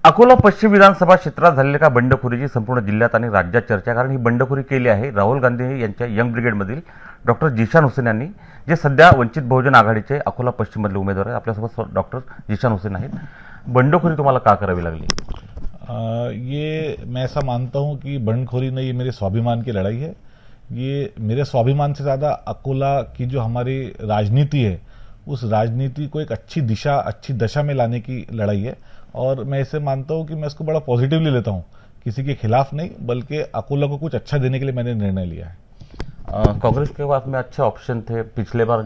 अकोला पश्चिम विधानसभा क्षेत्रात झालेल्या का बंडखोरीची संपूर्ण जिल्ह्यात आणि राज्यात चर्चा आहे. कारण ही बंडखोरी केली आहे राहुल गांधी यांच्या यंग ब्रिगेडमधील डॉक्टर जिशान हुसेन यांनी, जे सध्या वंचित बहुजन आघाडीचे अकोला पश्चिममधले उमेदवार आहेत. आपल्यासोबत डॉक्टर जिशान हुसेन आहेत. बंडखोरी तुम्हाला का करावी लागली? ये मैं ऐसा मानता हूं कि बंडखोरी नहीं, ये मेरे स्वाभिमान की लड़ाई है। ये मेरे स्वाभिमान से ज्यादा अकोला की जो हमारी राजनीति है उस राजनीति को एक अच्छी दिशा, अच्छी दशा में लाने की लड़ाई है। और मैं इसे मानता हूं कि मैं इसको बड़ा पॉजिटिवली लेता हूं, किसी के खिलाफ नहीं, बल्कि अकोला को कुछ अच्छा देने के लिए मैंने निर्णय लिया है। कांग्रेस के पास में अच्छे ऑप्शन थे। पिछले बार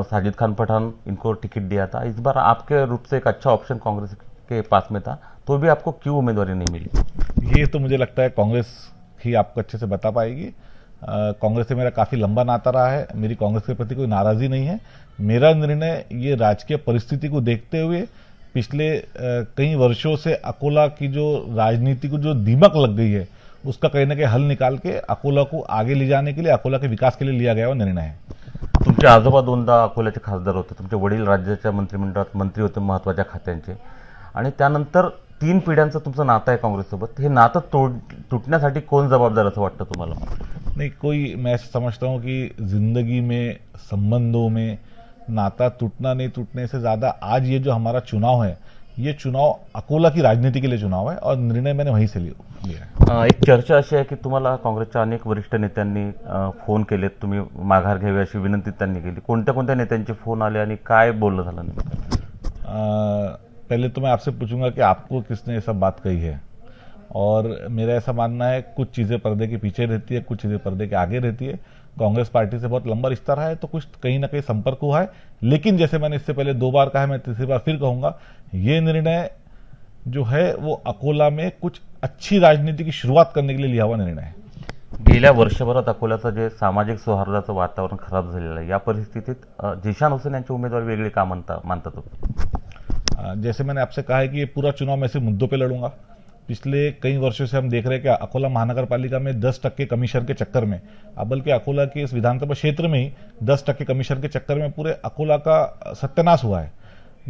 साजिद खान पठान इनको टिकट दिया था। इस बार आपके रूप से एक अच्छा ऑप्शन कांग्रेस के पास में था, तो भी आपको क्यों उम्मीदवारी नहीं मिली? ये तो मुझे लगता है कांग्रेस ही आपको अच्छे से बता पाएगी। कांग्रेस से मेरा काफी लंबा नाता रहा है, मेरी कांग्रेस के प्रति कोई नाराजगी नहीं है। मेरा निर्णय ये राजकीय परिस्थिति को देखते हुए पिछले कई वर्षों से अकोला की जो राजनीति को जो दीमक लग गई है उसका कहीं ना कहीं हल निकाल के अकोला को आगे ले जाने के लिए, अकोला के विकास के लिए लिया गया हुआ निर्णय है। तुमचे आजोबा दोनदा अकोल्याचे खासदार होते, तुमचे वडील राज्याच्या मंत्रिमंडळात मंत्री होते महत्त्वाच्या खात्यांचे, आणि त्यानंतर 3 पिढ्यांचं तुमचं नातं आहे काँग्रेससोबत. हे नातं तुटण्यासाठी कोण जबाबदार असं वाटतं तुम्हाला? नहीं, कोई, मैं समझता हूं कि जिंदगी में, संबंधों में नाता टूटना नहीं टूटने से ज्यादा आज ये जो हमारा चुनाव है, ये चुनाव अकोला की राजनीति के लिए चुनाव है और निर्णय मैंने वहीं से लिया है। एक चर्चा अशी आहे की तुम्हाला काँग्रेसच्या अनेक वरिष्ठ नेत्यांनी फोन केलेत, तुम्ही माघार घ्यावी अशी विनंती त्यांनी केली. कोणत्या कोणत्या नेत्यांचे फोन आले आणि काय बोलणं झालं नेमकं? पहले तो मैं आपसे पूछूंगा कि आपको किसने ये सब बात कही है। और मेरा ऐसा मानना है कुछ चीजें पर्दे के पीछे रहती है, कुछ चीजें पर्दे के आगे रहती है। कांग्रेस पार्टी से बहुत लंबा रिश्ता रहा है तो कुछ कहीं ना कहीं संपर्क हुआ है, लेकिन जैसे मैंने इससे पहले 2 बार कहा है, मैं तीसरी बार फिर कहूंगा, ये निर्णय जो है वो अकोला में कुछ अच्छी राजनीति की शुरुआत करने के लिए लिया हुआ निर्णय है। गेल्या वर्षभरात अकोल्याचं जे सामाजिक सौहार्दाचं वातावरण खराब झालेलं आहे, या परिस्थितीत जिशान हुसेन यांची उमेदवारी वेगळी का मानतात तुम्ही? जैसे मैंने आपसे कहा है कि ये पूरा चुनाव मैं ऐसे मुद्दों पे लड़ूंगा। पिछले कई वर्षों से हम देख रहे हैं कि अकोला महानगर पालिका में 10% कमीशन के चक्कर में, अब बल्कि अकोला के इस विधानसभा क्षेत्र में ही 10% कमीशन के चक्कर में पूरे अकोला का सत्यानाश हुआ है।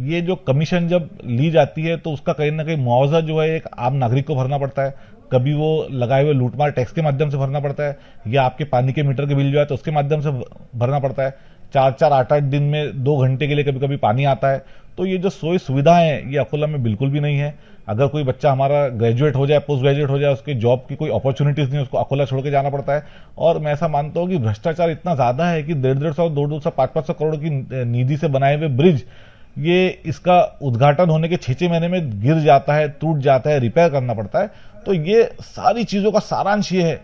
ये जो कमीशन जब ली जाती है तो उसका कहीं ना कहीं मुआवजा जो है एक आम नागरिक को भरना पड़ता है, कभी वो लगाए हुए लूटमार टैक्स के माध्यम से भरना पड़ता है, या आपके पानी के मीटर के बिल जो है तो उसके माध्यम से भरना पड़ता है। 4-4, 8-8 दिन में 2 घंटे के लिए कभी कभी पानी आता है। तो ये जो सोई सुविधाएं हैं ये अकोला में बिल्कुल भी नहीं है। अगर कोई बच्चा हमारा ग्रेजुएट हो जाए, पोस्ट ग्रेजुएट हो जाए, उसके जॉब की कोई अपॉर्चुनिटीज नहीं, उसको अकोला छोड़ के जाना पड़ता है। और मैं ऐसा मानता हूं कि भ्रष्टाचार इतना ज्यादा है कि 150-150, 200, 500 करोड़ की निधि से बनाए हुए ब्रिज, ये इसका उद्घाटन होने के 6 महीने में गिर जाता है, टूट जाता है, रिपेयर करना पड़ता है। तो ये सारी चीजों का सारांश ये है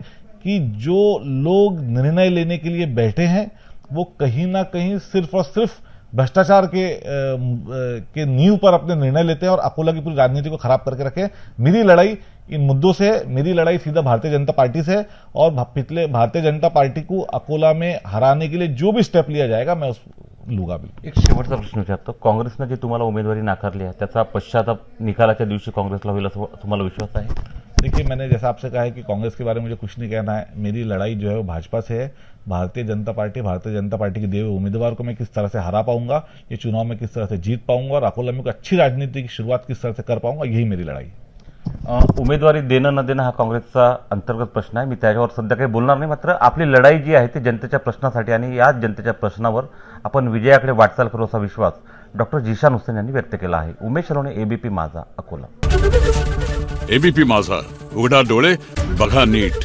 कि जो लोग निर्णय लेने के लिए बैठे हैं वो कहीं ना कहीं सिर्फ और सिर्फ भ्रष्टाचार के नींव पर अपने निर्णय लेते हैं और अकोला की पूरी राजनीति को खराब करके रखे। मेरी लड़ाई इन मुद्दों से है, मेरी लड़ाई सीधा भारतीय जनता पार्टी से है। और पिछले भारतीय जनता पार्टी को अकोला में हराने के लिए जो भी स्टेप लिया जाएगा मैं उस लूंगा भी। एक शेवटचा प्रश्न विचारतो, काँग्रेसने जे तुम्हाला उमेदवारी नाकारली आहे त्याचा पश्चाताप निकालाच्या दिवशी काँग्रेसला होईल असं तुम्हाला विश्वास आहे? देखिए, मैंने जैसा आपसे कहा है कि कांग्रेस के बारे में मुझे कुछ नहीं कहना है। मेरी लड़ाई जो है वो भाजपा से है। भारतीय जनता पार्टी के दिए हुए उम्मीदवार को मैं किस तरह से हरा पाऊंगा, ये चुनाव में किस तरह से जीत पाऊंगा और अकोला में अच्छी राजनीति की शुरुआत किस तरह से कर पाऊंगा, यही मेरी लड़ाई है। उमेदवारी देणं न देणं हा काँग्रेसचा अंतर्गत प्रश्न आहे, मी त्याच्यावर सध्या काही बोलणार नाही. मात्र आपली लढाई जी आहे ती जनतेच्या प्रश्नासाठी आणि याच जनतेच्या प्रश्नावर आपण विजयाकडे वाटचाल करू असा विश्वास डॉक्टर जिशान हुसेन यांनी व्यक्त केला आहे. उमेश सलोणे, एबीपी माझा, अकोला. एबीपी माझा, उघडा डोळे बघा नीट.